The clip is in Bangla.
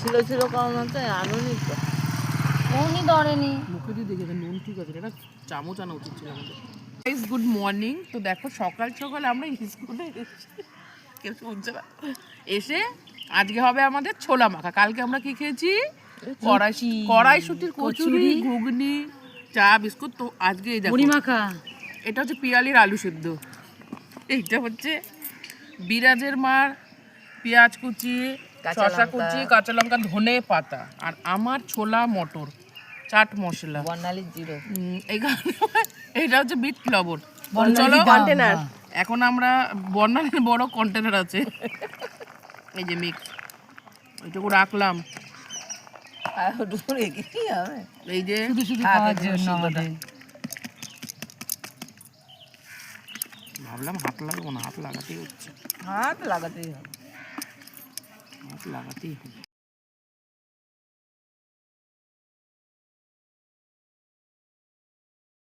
ছিল ছিল কম আছে আনুনি তো নুনই ধরেনি। মুখে দিয়ে দেখেছে নুন ঠিক আছে, এটা চামচ আনা উচিত ছিল আমাদের। Good morning. তো দেখো সকাল সকাল আমরা স্কুলে কেউ শুনছে না, এসে আজকে হবে আমাদের ছোলা মাখা। কালকে আমরা কি খেয়েছি? কড়াইশুটির কচুরি, ঘুগনি, চা, বিস্কুট। তো আজকে এই দেখো মুড়ি মাখা, এটা হচ্ছে পিয়ালির আলু সেদ্ধ, এইটা হচ্ছে বিরাজের মার পেঁয়াজ কুচি, শসা কুচি, কাঁচা লঙ্কা, ধনে পাতা, আর আমার ছোলা মটর চাট মশলা, বর্ণালী জিরো। এইটা হচ্ছে বিট লবণ। বর্ণালী চলো দাম, কন্টেনার, হ্যাঁ। এখন আমরা বর্ণালীর বড় কন্টেনার আছে, এই যে মিক্স এইটুকু রাখলাম, আর ওটুকু রেখে কি হবে? এই যে শুধু শুধু খাওয়ার জন্য আমাদের। ভাবলাম হাত লাগাবো না, হাত লাগাতেই হচ্ছে, হাত লাগাতেই হবে। হাত লাগাতেই হবে।